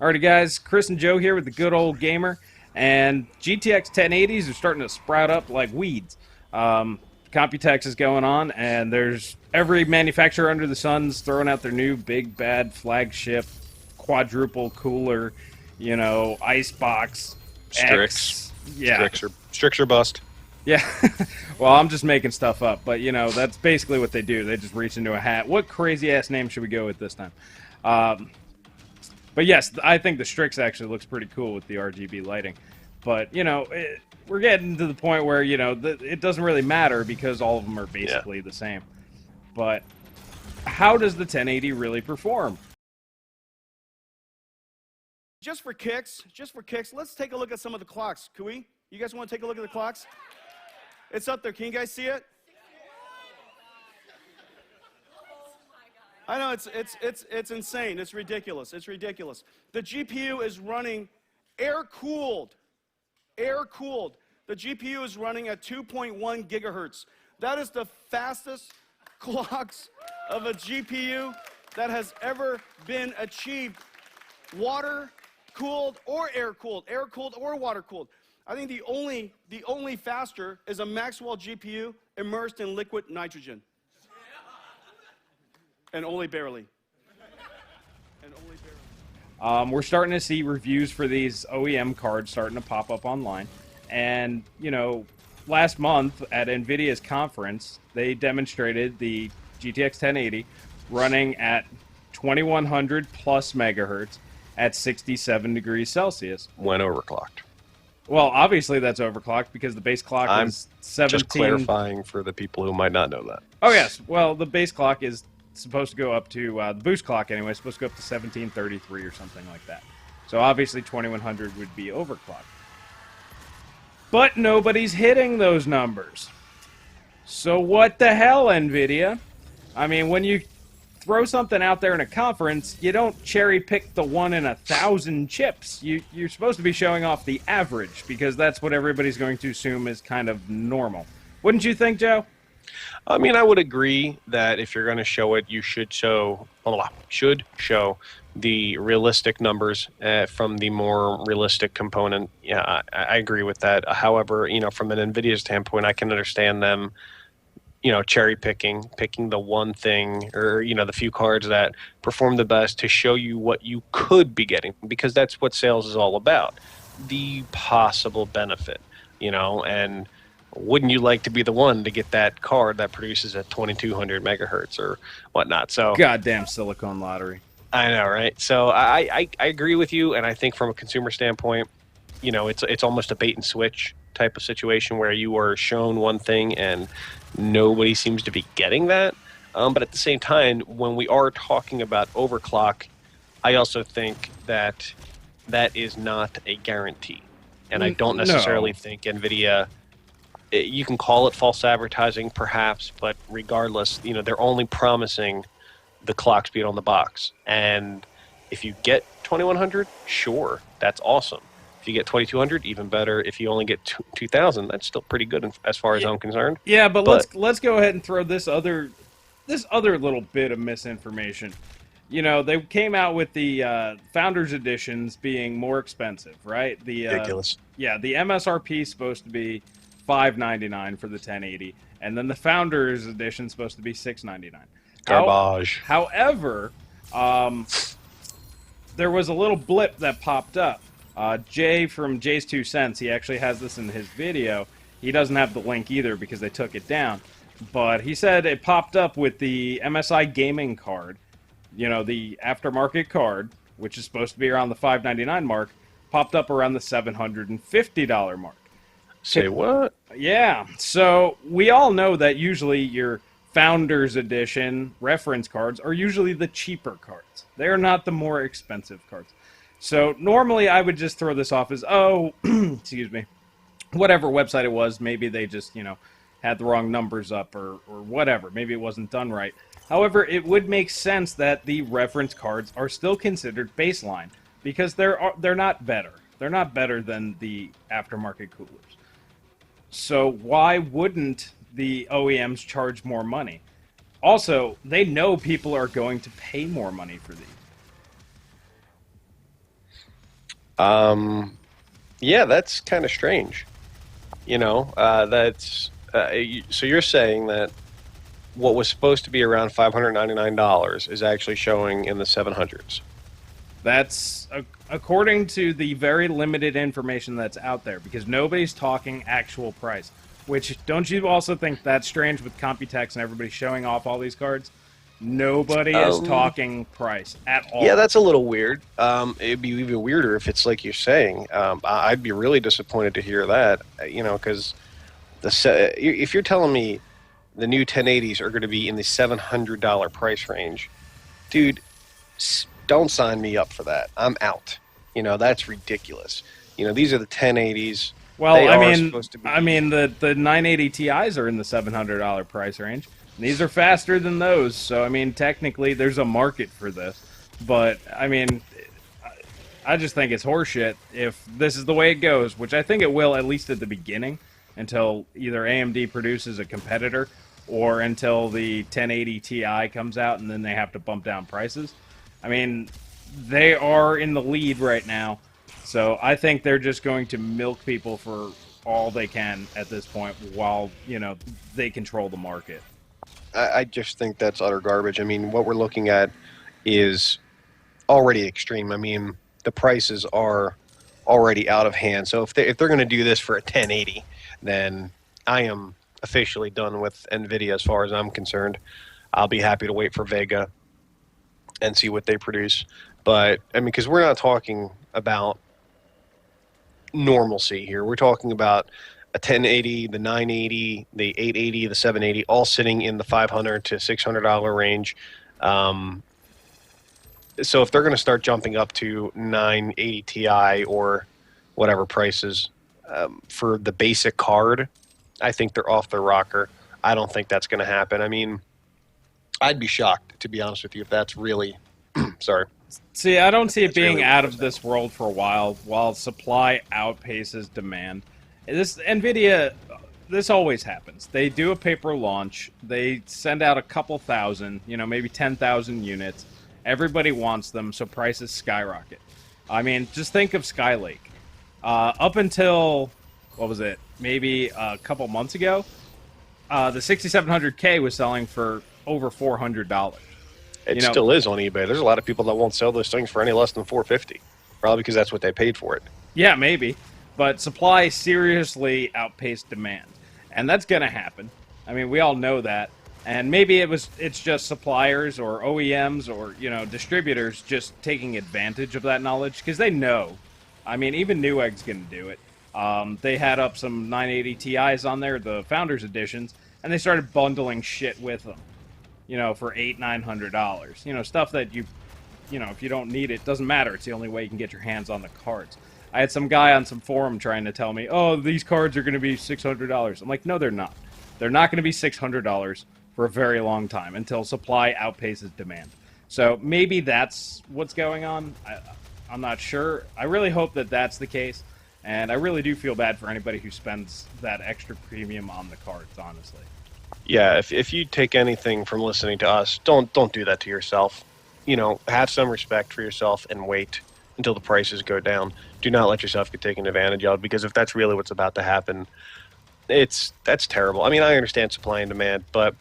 Alrighty, guys, Chris and Joe here with the good old gamer, and GTX 1080s are starting to sprout up like weeds. Computex is going on, and there's every manufacturer under the sun's throwing out their new big bad flagship quadruple cooler, Icebox Strix. X. Yeah, Strix or bust. yeah. Well, I'm just making stuff up, but that's basically what they do. They just reach into a hat. What crazy ass name should we go with this time? Um, But yes, I think the Strix actually looks pretty cool with the RGB lighting. But, we're getting to the point where, it doesn't really matter because all of them are basically the same. But how does the 1080 really perform? Just for kicks, let's take a look at some of the clocks. Can we? You guys want to take a look at the clocks? It's up there. Can you guys see it? I know it's insane. It's ridiculous. It's ridiculous. The GPU is running air-cooled. Air-cooled. The GPU is running at 2.1 gigahertz. That is the fastest clocks of a GPU that has ever been achieved. Water-cooled or air-cooled, air-cooled or water-cooled. I think the only faster is a Maxwell GPU immersed in liquid nitrogen. And only barely. And only barely. We're starting to see reviews for these OEM cards starting to pop up online. And, last month at Nvidia's conference, they demonstrated the GTX 1080 running at 2100 plus megahertz at 67 degrees Celsius. When overclocked. Well, obviously that's overclocked because the base clock is 17. Just clarifying for the people who might not know that. Oh, yes. Well, the base clock is supposed to go up to, the boost clock anyway, is supposed to go up to 1733 or something like that. So obviously 2100 would be overclocked. But nobody's hitting those numbers. So what the hell, Nvidia? I mean, when you throw something out there in a conference, you don't cherry pick the 1 in 1,000 chips. You're supposed to be showing off the average because that's what everybody's going to assume is kind of normal. Wouldn't you think, Joe? I mean, I would agree that if you're going to show it, you should show the realistic numbers from the more realistic component. Yeah, I agree with that. However, from an NVIDIA standpoint, I can understand them, cherry picking the one thing or, the few cards that perform the best to show you what you could be getting, because that's what sales is all about. The possible benefit, and wouldn't you like to be the one to get that card that produces at 2200 megahertz or whatnot? So goddamn silicone lottery. I know, right? So I agree with you, and I think from a consumer standpoint, it's almost a bait and switch type of situation where you are shown one thing and nobody seems to be getting that. But at the same time, when we are talking about overclock, I also think that that is not a guarantee, and I don't necessarily think NVIDIA. You can call it false advertising, perhaps, but regardless, they're only promising the clock speed on the box. And if you get 2100, sure, that's awesome. If you get 2200, even better. If you only get 2000, that's still pretty good as far as I'm concerned. Yeah, but let's go ahead and throw this other little bit of misinformation. They came out with the Founders Editions being more expensive, right? Ridiculous. Yeah, the MSRP is supposed to be $599 for the 1080, and then the Founders Edition is supposed to be $699. Garbage. However, there was a little blip that popped up. Jay from Jayztwocents, he actually has this in his video. He doesn't have the link either because they took it down. But he said it popped up with the MSI gaming card, the aftermarket card, which is supposed to be around the $599 mark, popped up around the $750 mark. Say what? Yeah. So we all know that usually your Founders Edition reference cards are usually the cheaper cards. They're not the more expensive cards. So normally I would just throw this off as, excuse me, whatever website it was, maybe they just, had the wrong numbers up or whatever. Maybe it wasn't done right. However, it would make sense that the reference cards are still considered baseline because they're not better. They're not better than the aftermarket coolers. So why wouldn't the OEMs charge more money? Also, they know people are going to pay more money for these. Yeah, that's kind of strange. So you're saying that what was supposed to be around $599 is actually showing in the 700s. That's according to the very limited information that's out there, because nobody's talking actual price. Which, don't you also think that's strange with Computex and everybody showing off all these cards? Nobody is talking price at all. Yeah, that's a little weird. It'd be even weirder if it's like you're saying. I'd be really disappointed to hear that. Because if you're telling me the new 1080s are going to be in the $700 price range, dude, don't sign me up for that. I'm out. That's ridiculous. These are the 1080s. Well, They I are mean, supposed to be. the 980 Ti's are in the $700 price range. And these are faster than those, so I mean, technically, there's a market for this. But I mean, I just think it's horseshit if this is the way it goes, which I think it will, at least at the beginning, until either AMD produces a competitor or until the 1080 Ti comes out, and then they have to bump down prices. I mean, they are in the lead right now, so I think they're just going to milk people for all they can at this point while, they control the market. I just think that's utter garbage. I mean, what we're looking at is already extreme. I mean, the prices are already out of hand. So if they're going to do this for a 1080, then I am officially done with Nvidia as far as I'm concerned. I'll be happy to wait for Vega and see what they produce. But I mean, because we're not talking about normalcy here. We're talking about a 1080, the 980, the 880, the 780, all sitting in the $500 to $600 range. So if they're going to start jumping up to 980 Ti or whatever prices for the basic card, I think they're off their rocker. I don't think that's going to happen. I mean, I'd be shocked, to be honest with you, if that's really sorry. See, I don't see it being really out of this world for a while supply outpaces demand. This Nvidia, this always happens. They do a paper launch, they send out a couple thousand, maybe 10,000 units. Everybody wants them, so prices skyrocket. I mean, just think of Skylake. Up until, what was it, maybe a couple months ago, the 6700K was selling for over $400. It still is on eBay. There's a lot of people that won't sell those things for any less than $450, probably because that's what they paid for it. Yeah, maybe. But supply seriously outpaced demand. And that's going to happen. I mean, we all know that. And maybe it's just suppliers or OEMs or, distributors just taking advantage of that knowledge because they know. I mean, even Newegg's going to do it. They had up some 980 Ti's on there, the Founders Editions, and they started bundling shit with them, for $800-900. Stuff that if you don't need it, doesn't matter. It's the only way you can get your hands on the cards. I had some guy on some forum trying to tell me, oh, these cards are going to be $600. I'm like, no, they're not. They're not going to be $600 for a very long time until supply outpaces demand. So maybe that's what's going on. I'm not sure. I really hope that that's the case. And I really do feel bad for anybody who spends that extra premium on the cards, honestly. Yeah, if you take anything from listening to us, don't do that to yourself. Have some respect for yourself and wait until the prices go down. Do not let yourself get taken advantage of, because if that's really what's about to happen, that's terrible. I mean, I understand supply and demand, but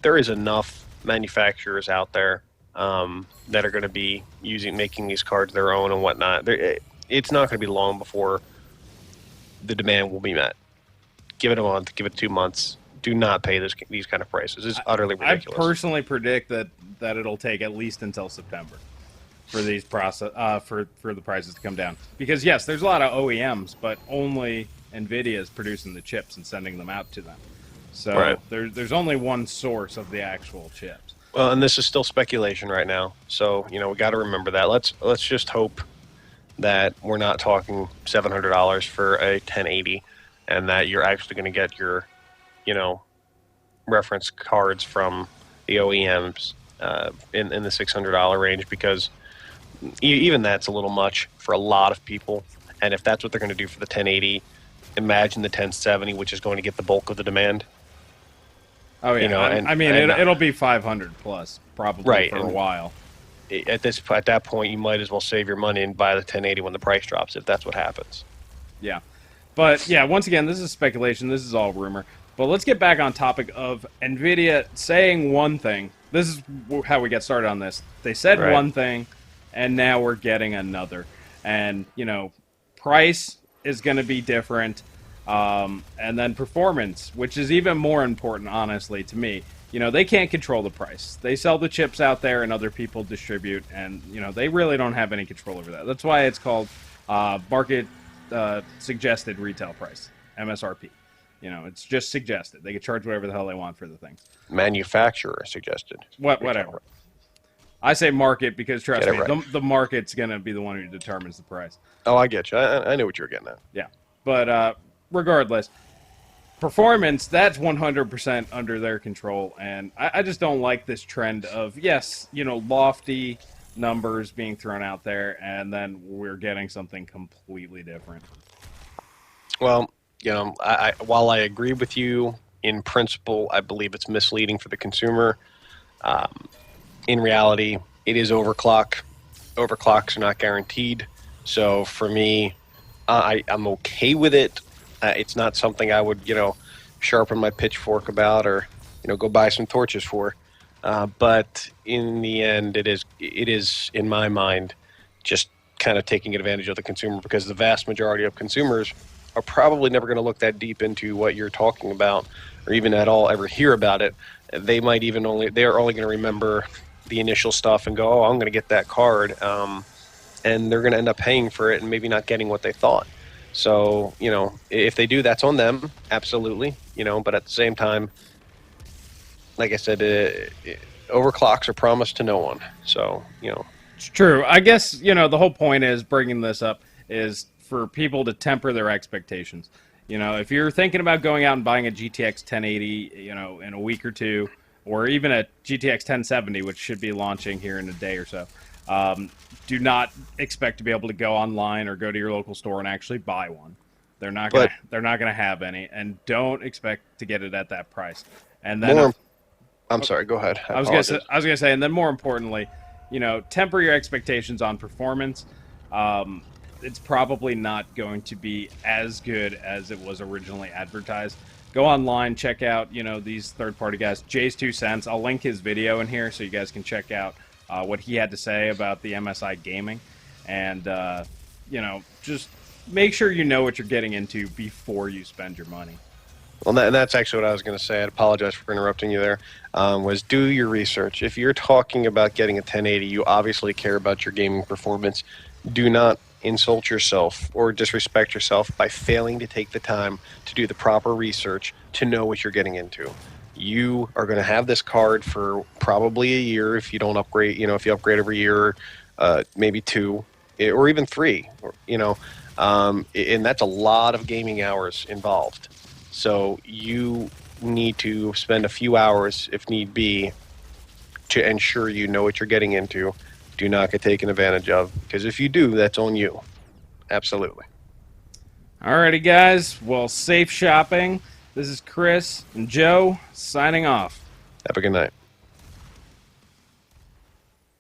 there is enough manufacturers out there that are going to be making these cards their own and whatnot. It's not going to be long before the demand will be met. Give it a month, give it 2 months. Do not pay these kind of prices. It's utterly ridiculous. I personally predict that it'll take at least until September for these for the prices to come down. Because yes, there's a lot of OEMs, but only Nvidia is producing the chips and sending them out to them. So right. There's only one source of the actual chips. Well, and this is still speculation right now. So we got to remember that. Let's just hope that we're not talking $700 for a 1080, and that you're actually going to get your reference cards from the OEMs in the $600 range, because even that's a little much for a lot of people. And if that's what they're going to do for the 1080, imagine the 1070, which is going to get the bulk of the demand. Oh yeah, it'll be 500 plus probably right, for a while. at that point, you might as well save your money and buy the 1080 when the price drops, if that's what happens. Yeah. But yeah, once again, this is speculation. This is all rumor. But let's get back on topic of Nvidia saying one thing. This is how we get started on this. They said Right. one thing, and now we're getting another. And, you know, price is going to be different. And then performance, which is even more important, honestly, to me. You know, they can't control the price. They sell the chips out there and other people distribute, and, you know, they really don't have any control over that. That's why it's called market suggested retail price, MSRP. You know, it's just suggested. They can charge whatever the hell they want for the things. Manufacturer suggested. Whatever. I say market because, trust Get me, it right. the market's going to be the one who determines the price. Oh, I get you. I know what you're getting at. Yeah. But regardless, performance, that's 100% under their control. And I just don't like this trend of, yes, you know, lofty numbers being thrown out there, and then we're getting something completely different. Well, you know, while I agree with you in principle, I believe it's misleading for the consumer. In reality, it is overclock. Overclocks are not guaranteed. So for me, I'm okay with it. It's not something I would, you know, sharpen my pitchfork about or, you know, go buy some torches for. But in the end, it is in my mind just kind of taking advantage of the consumer, because the vast majority of consumers are probably never going to look that deep into what you're talking about or even at all ever hear about it. They're only going to remember the initial stuff and go, oh, I'm going to get that card. And they're going to end up paying for it and maybe not getting what they thought. So, you know, if they do, that's on them. Absolutely. You know, but at the same time, like I said, overclocks are promised to no one. So, you know. It's true. I guess, you know, the whole point is bringing this up is for people to temper their expectations. You know, if you're thinking about going out and buying a GTX 1080, you know, in a week or two, or even a GTX 1070, which should be launching here in a day or so, do not expect to be able to go online or go to your local store and actually buy one. They're not gonna have any, and don't expect to get it at that price. And then I'm sorry, go ahead. I was gonna say, and then more importantly, you know, temper your expectations on performance. It's probably not going to be as good as it was originally advertised. Go online, check out, you know, these third-party guys. Jayztwocents. I'll link his video in here so you guys can check out what he had to say about the MSI gaming. And, you know, just make sure you know what you're getting into before you spend your money. Well, that's actually what I was going to say. I apologize for interrupting you there. Was do your research. If you're talking about getting a 1080, you obviously care about your gaming performance. Do not insult yourself or disrespect yourself by failing to take the time to do the proper research to know what you're getting into. You are going to have this card for probably a year if you don't upgrade. You know, if you upgrade every year, maybe 2 or even 3. You know, and that's a lot of gaming hours involved. So you need to spend a few hours, if need be, to ensure you know what you're getting into. Do not get taken advantage of, because if you do, that's on you. Absolutely. Alrighty, guys. Well, safe shopping. This is Chris and Joe signing off. Have a good night.